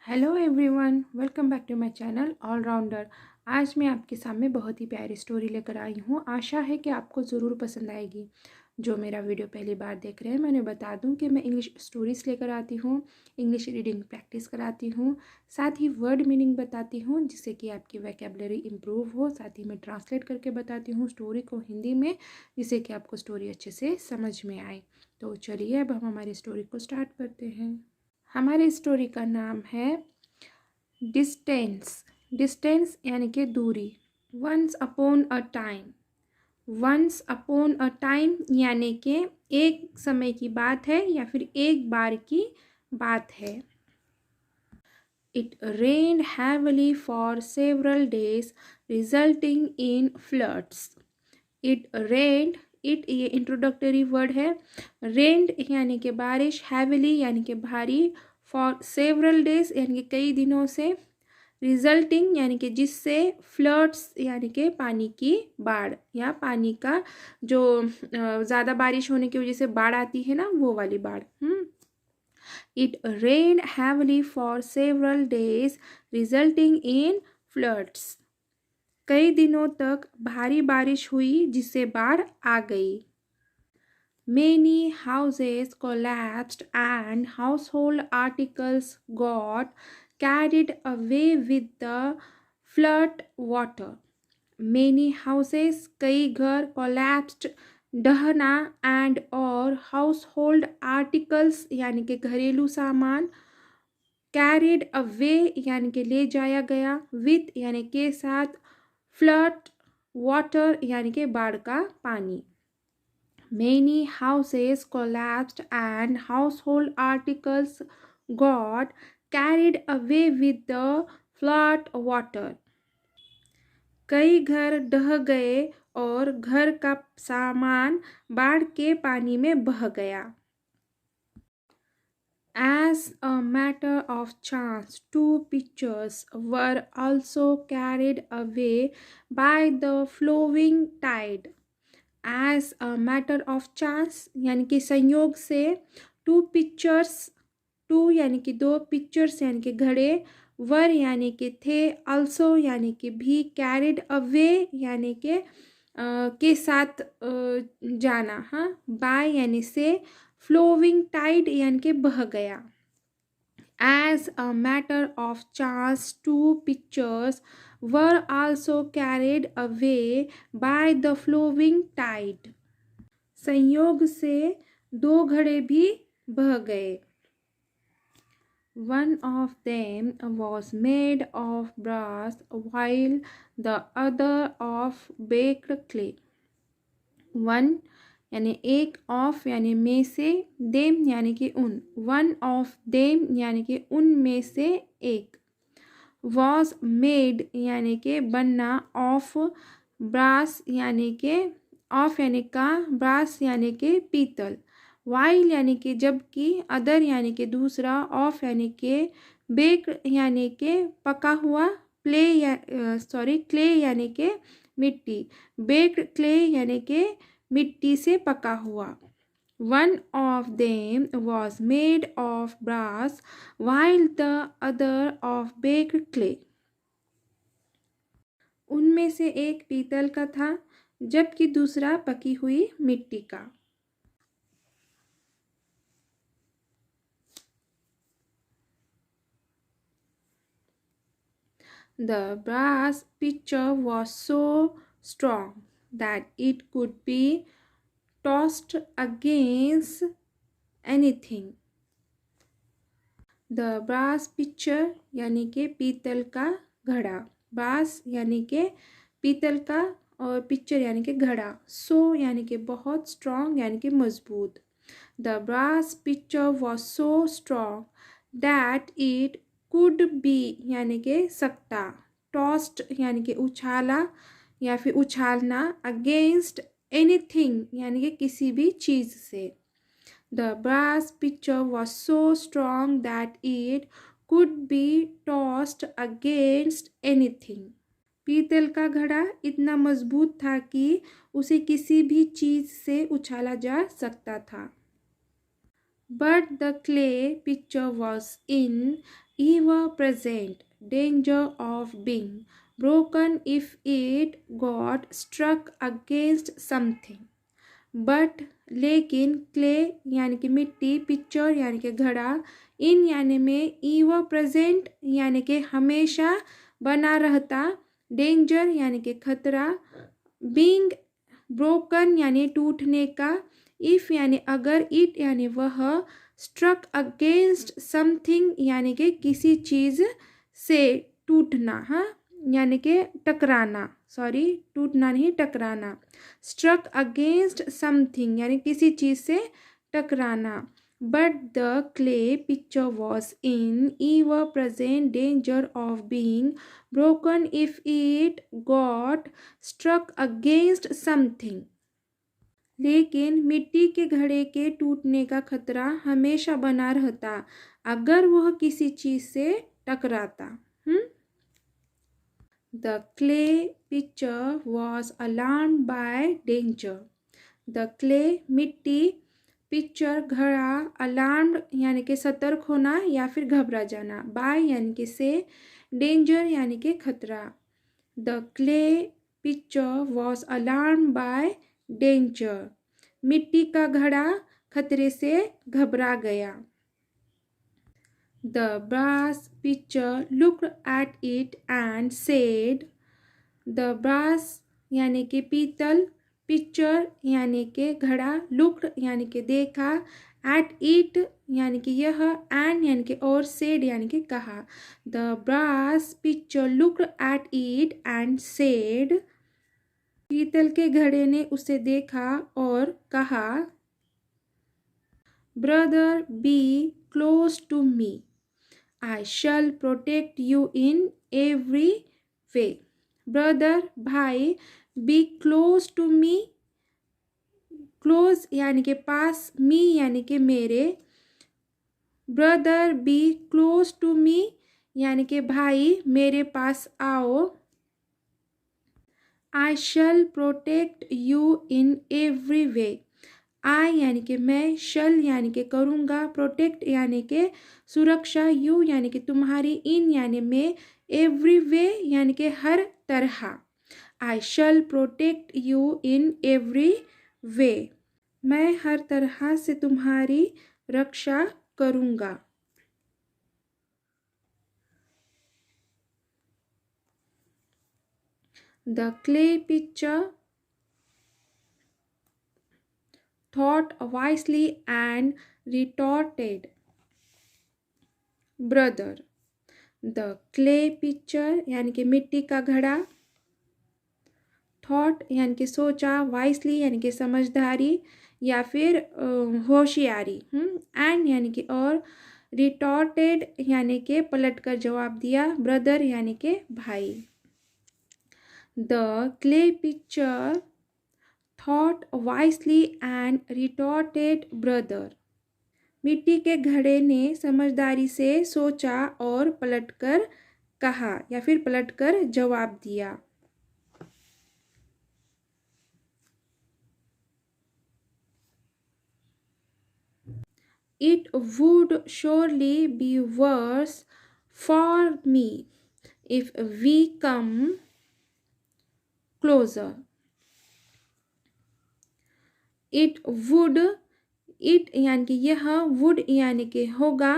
Hello everyone, welcome back to my channel allrounder. आज मैं आपके सामने बहुत ही प्यारी स्टोरी लेकर आई हूँ। आशा है कि आपको ज़रूर पसंद आएगी। जो मेरा वीडियो पहली बार देख रहे हैं, मैंने बता दूं कि मैं इंग्लिश स्टोरीज़ लेकर आती हूँ, इंग्लिश रीडिंग प्रैक्टिस कराती हूँ, साथ ही वर्ड मीनिंग बताती हूँ जिससे कि आपकी वोकैबुलरी इम्प्रूव हो। साथ ही मैं ट्रांसलेट करके बताती हूँ स्टोरी को हिंदी में, जिससे कि आपको स्टोरी अच्छे से समझ में आए। तो चलिए अब हम हमारी स्टोरी को स्टार्ट करते हैं। हमारी स्टोरी का नाम है डिस्टेंस। डिस्टेंस यानी कि दूरी। Once upon a time. Once upon a time यानी कि एक समय की बात है या फिर एक बार की बात है। It rained heavily for several days, resulting in floods. It rained, it ये इंट्रोडक्टरी वर्ड है। रेन्ड यानी कि बारिश, हैविली यानी कि भारी, फॉर सेवरल डेज यानी कि कई दिनों से, रिजल्टिंग यानी कि जिससे, फ्लड्स यानी कि पानी की बाढ़ या पानी का जो ज़्यादा बारिश होने की वजह से बाढ़ आती है ना, वो वाली बाढ़। It rained heavily for several days, resulting in floods. कई दिनों तक भारी बारिश हुई जिससे बाढ़ आ गई। Many houses collapsed and household articles got carried away with the flood water. Many houses कई घर, collapsed ढहना, and और household articles यानी कि घरेलू सामान, carried away यानी कि ले जाया गया, with यानी के साथ, flood water यानी कि बाढ़ का पानी। Many houses collapsed and household articles got carried away with the flood water. कई घर ढह गए और घर का सामान बाढ़ के पानी में बह गया। As a matter of chance, 2 pitchers were also carried away by the flowing tide. As a matter of chance यानी कि संयोग से, 2 pitchers, 2 यानी कि 2, pitchers यानी कि घड़े, वर यानी कि थे, also यानी कि भी, carried away यानी के साथ जाना, हाँ, by यानी से, flowing tide यानी कि बह गया। As a matter of chance, 2 pitchers were also carried away by the flowing tide. संयोग से 2 घड़े भी बह गए। One of them was made of brass while the other of baked clay. One यानी एक, ऑफ यानी में से, देम यानी कि उन, वन ऑफ देम यानी कि उन में से एक, वॉज मेड यानी कि बनना, ऑफ ब्रास यानी कि ऑफ यानी का, ब्रास यानी कि पीतल, वाइल यानी कि जबकि, अदर यानी कि दूसरा, ऑफ यानी कि बेक यानी कि पका हुआ, क्ले यानी कि मिट्टी, बेक्ड क्ले यानी कि मिट्टी से पका हुआ। One of them was made of brass while the other of baked clay. उनमें से एक पीतल का था जबकि दूसरा पकी हुई मिट्टी का। The brass pitcher was so strong that it could be tossed against anything. The brass pitcher यानी कि पीतल का घड़ा, ब्रास यानी कि पीतल का और पिक्चर यानी कि घड़ा, सो यानी कि बहुत, स्ट्रॉन्ग यानी कि मजबूत। The brass pitcher was so strong that it could be यानी कि सकता, tossed यानी कि उछाला या फिर उछालना, against anything यानी कि किसी भी चीज़ से। The brass pitcher was so strong that it could be tossed against anything. पीतल का घड़ा इतना मजबूत था कि उसे किसी भी चीज़ से उछाला जा सकता था। But the clay pitcher was in ever present danger of being broken if it got struck against something. But लेकिन क्ले यानी कि मिट्टी, पिक्चर यानी कि घड़ा, इन यानी में ईवर प्रेजेंट यानी कि हमेशा बना रहता, डेंजर यानी कि खतरा, बीइंग ब्रोकन यानी टूटने का, इफ़ यानी अगर, इट यानी वह, स्ट्रक अगेंस्ट समथिंग यानी कि किसी चीज़ से टूटना, हाँ यानी कि टकराना, सॉरी टूटना नहीं टकराना, स्ट्रक अगेंस्ट समथिंग यानी किसी चीज़ से टकराना. But the clay picture was in ever present danger of being broken if it got struck against something. लेकिन मिट्टी के घड़े के टूटने का खतरा हमेशा बना रहता अगर वह किसी चीज़ से टकराता. The clay pitcher was alarmed by danger. The clay मिट्टी, पिक्चर घड़ा, अलार्म्ड यानी कि सतर्क होना या फिर घबरा जाना, बाय यानी कि से, डेंजर यानी कि खतरा. The clay pitcher was alarmed by danger. मिट्टी का घड़ा खतरे से घबरा गया. The brass pitcher looked at it and said. The brass यानी कि पीतल, पिक्चर यानी कि घड़ा, looked यानी कि देखा, at it यानी कि यह, and यानी कि और, said यानी कि कहा. The brass pitcher looked at it and said. पीतल के घड़े ने उसे देखा और कहा. Brother, be close to me. I shall protect you in every way. Brother भाई, be close to me. Close यानी कि पास, me यानी कि मेरे. Brother be close to me यानी कि भाई मेरे पास आओ. I shall protect you in every way. आई यानी कि मैं, शल यानी कि करूँगा, प्रोटेक्ट यानी कि सुरक्षा, यू यानी कि तुम्हारी, इन यानी में, एवरी वे यानी कि हर तरह. I shall protect you in every way. मैं हर तरह से तुम्हारी रक्षा करूँगा. The clay picture thought wisely and retorted. Brother. The clay pitcher यानी कि मिट्टी का घड़ा, thought यानी कि सोचा, wisely यानी कि समझदारी या फिर होशियारी, and यानी कि और, retorted यानी कि पलट कर जवाब दिया, brother यानी कि भाई. The clay pitcher thought wisely and retorted brother. मिट्टी के घड़े ने समझदारी से सोचा और पलटकर कहा या फिर पलटकर जवाब दिया. It would surely be worse for me if we come closer. It would, it यानी कि यह, would यानी कि होगा,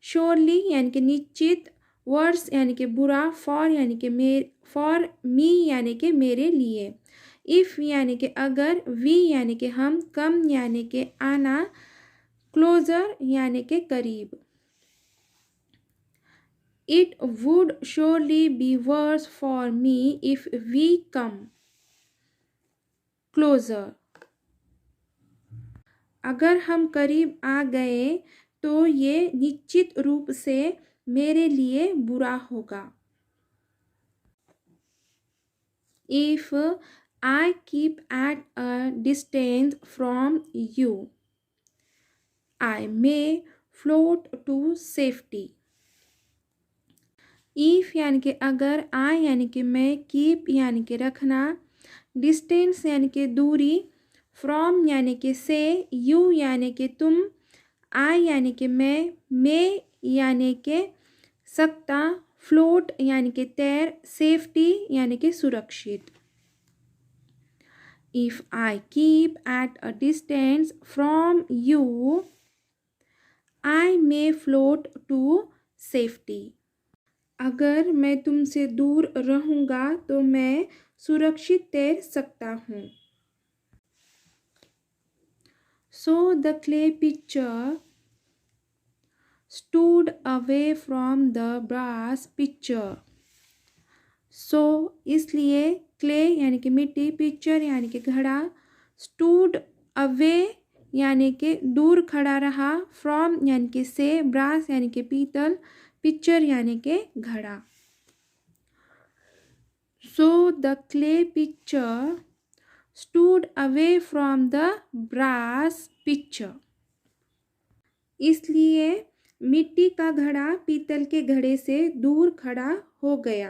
surely यानी कि निश्चित, worse यानी कि बुरा, for यानी कि for me यानी कि मेरे लिए, if यानी कि अगर, we यानी कि हम, come यानी कि आना, closer यानी कि करीब. It would surely be worse for me if we come closer. अगर हम करीब आ गए तो ये निश्चित रूप से मेरे लिए बुरा होगा. If I keep at a distance from you, I may float to safety. If यानी कि अगर, I यानी कि मैं, keep यानी कि रखना, distance यानी कि दूरी, फ्रॉम यानी कि से, यू यानी कि तुम, आई यानी कि मैं, मे यानी कि सकता, फ्लोट यानी कि तैर, सेफ्टी यानी कि सुरक्षित। If I keep at a distance from you I may float to safety. अगर मैं तुमसे दूर रहूँगा तो मैं सुरक्षित तैर सकता हूँ। So the clay picture stood away from the brass pitcher. So इसलिए क्ले यानी कि मिट्टी, पिक्चर यानी कि घड़ा, stood away यानी कि दूर खड़ा रहा, from यानी कि से, brass यानी कि पीतल, पिक्चर यानी कि घड़ा। So the clay pitcher stood away from the brass pitcher. इसलिए मिट्टी का घड़ा पीतल के घड़े से दूर खड़ा हो गया।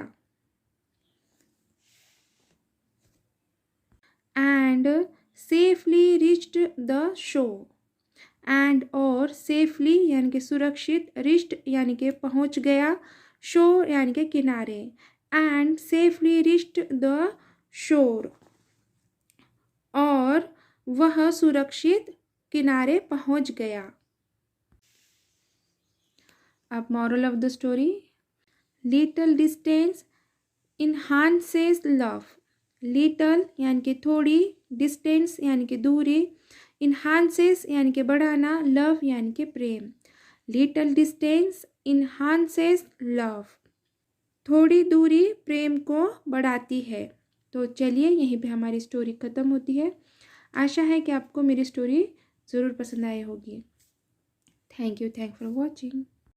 And safely reached the shore. And और सेफली यानी कि सुरक्षित, रिच्ड यानी कि पहुंच गया, शोर यानी कि किनारे। एंड सेफली रिच्ड द शोर और वह सुरक्षित किनारे पहुंच गया। अब moral of the story, little distance enhances love. Little यानी कि थोड़ी, डिस्टेंस यानी कि दूरी, इन्हांसेस यानी कि बढ़ाना, लव यानी कि प्रेम। लिटल डिस्टेंस इन्हांसेस लव, थोड़ी दूरी प्रेम को बढ़ाती है। तो चलिए यहीं पे हमारी स्टोरी ख़त्म होती है। आशा है कि आपको मेरी स्टोरी ज़रूर पसंद आई होगी। Thank you for watching.